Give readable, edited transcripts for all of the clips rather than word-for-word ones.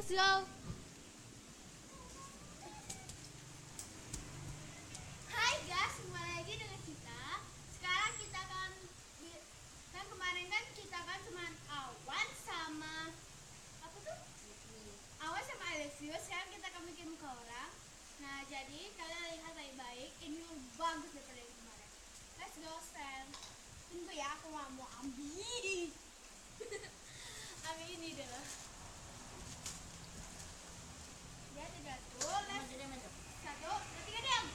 Let's go. Hai guys, kembali lagi dengan kita. Sekarang kita kan kemarin kan kita kan cuma Awan sama apa tuh? Awan sama Alexio. Sekarang kita akan bikin muka orang. Nah, jadi kalian lihat baik-baik. Ini lebih bagus daripada yang kemarin. Let's go, friend. Tunggu ya, aku mau ambil. Ambil ini dulu. Ya, 3 tuh. Satu, tiga diam.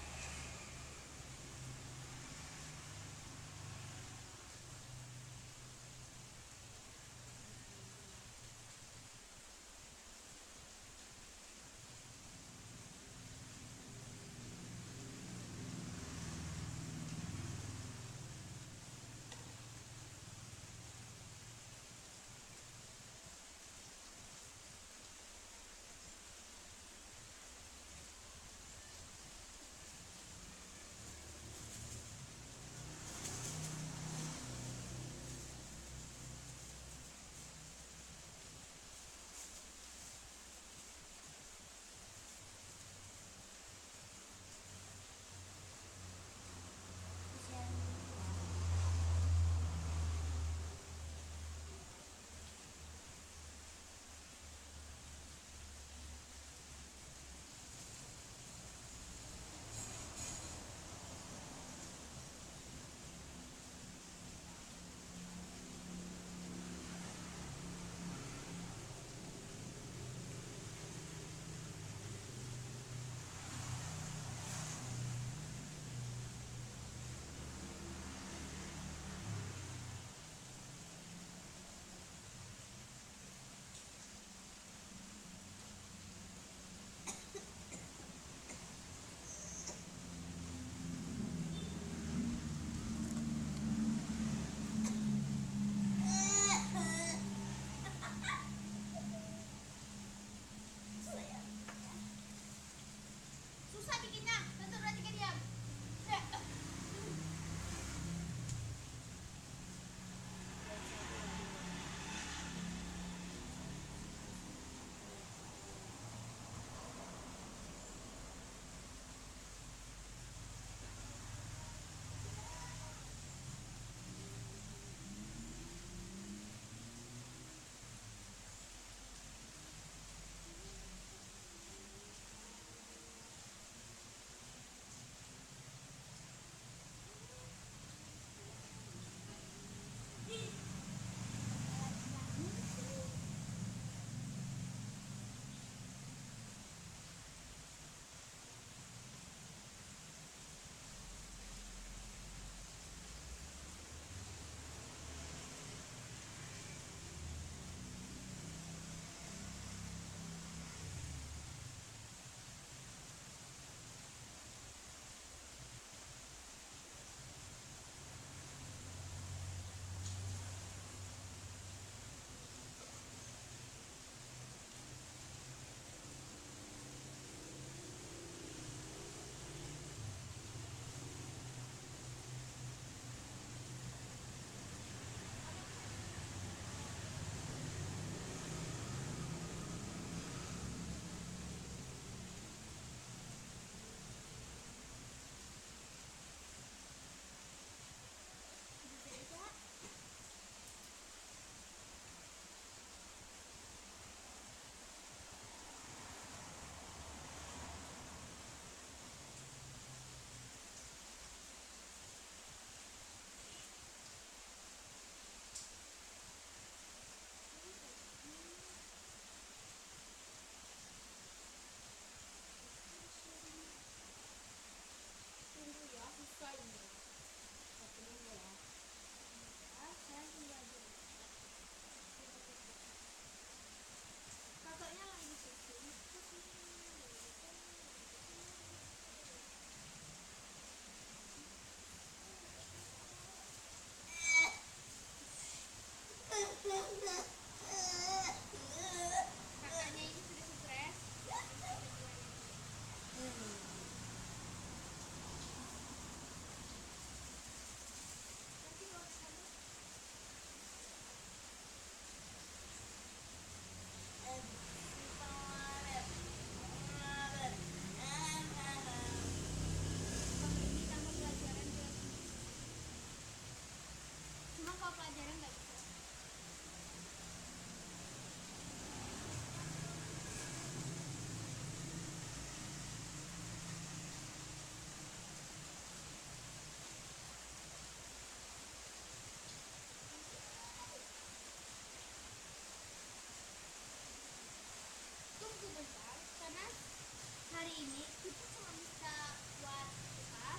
ini kita cuma bisa buat apa?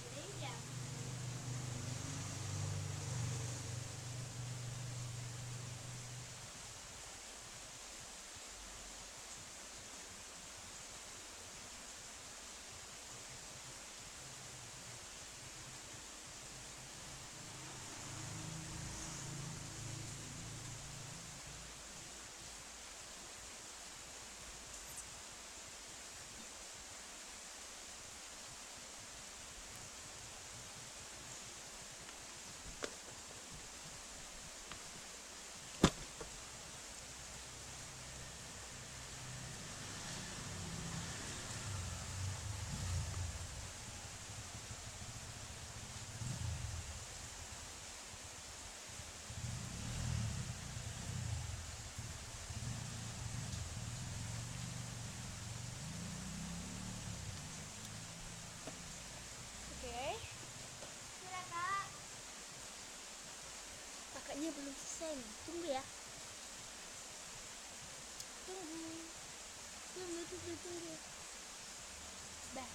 Jadi ya. Oke. Sudah Kak. Kakaknya belum selesai nih. Tunggu ya. Tunggu. Tunggu. Dah.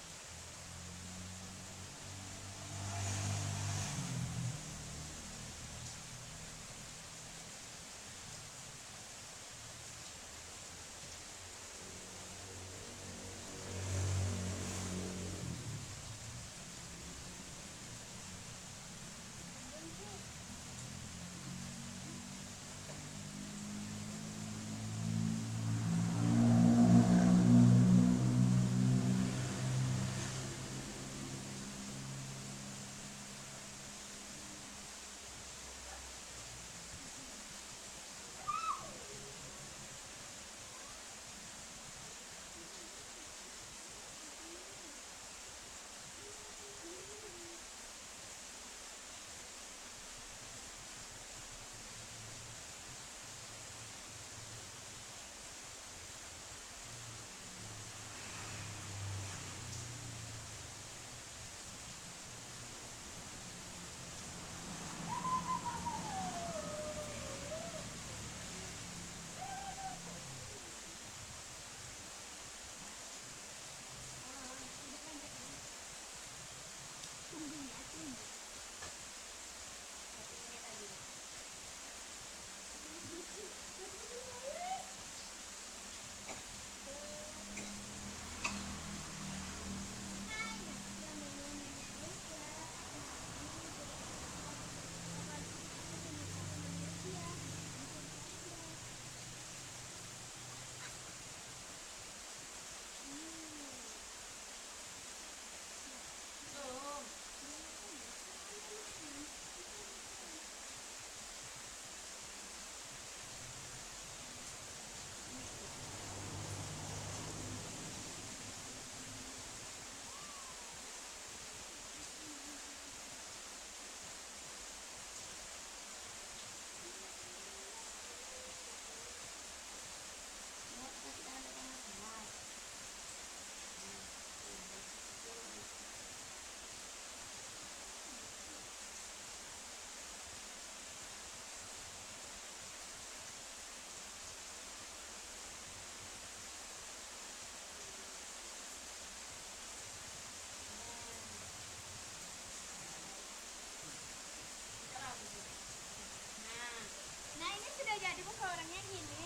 Nah ini sudah jadi muka orangnya gini.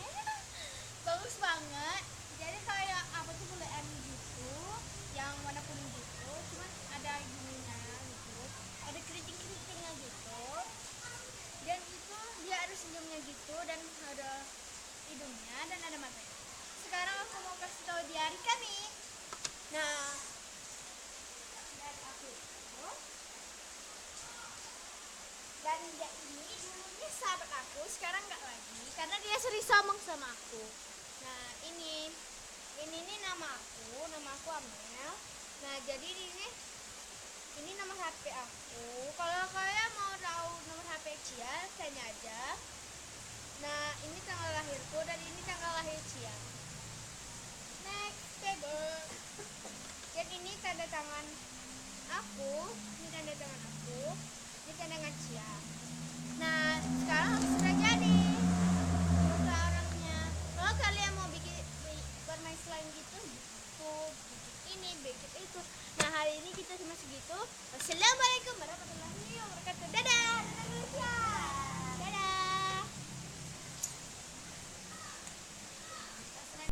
Bagus banget. Jadi kayak apa tuh bulean gitu, yang warna kuning gitu. Cuman ada gininya gitu, ada keriting-keritingnya gitu. Dan itu dia ada senyumnya gitu dan ada hidungnya dan ada matanya. Sekarang aku mau kasih tahu di hari kami. Nah, dari aku itu. Dan dia ini dulunya sahabat aku, sekarang nggak lagi karena dia sering sombong sama aku. Nah ini nih nama aku Amel. Nah jadi ini nomor HP aku. Kalau kalian mau tahu nomor HP Cia, tanya aja. Nah ini tanggal lahirku dan ini tanggal lahir Cia. Next table. Dan ini tanda tangan aku, ini tanda tangan aku. Ini tandangan Cia. Nah, sekarang sudah jadi muka orangnya. Kalau kalian mau bermain slime gitu, YouTube, seperti itu. Nah, hari ini kita cuma segitu. Wassalamualaikum warahmatullahi wabarakatuh. Dadah, dadah Malaysia.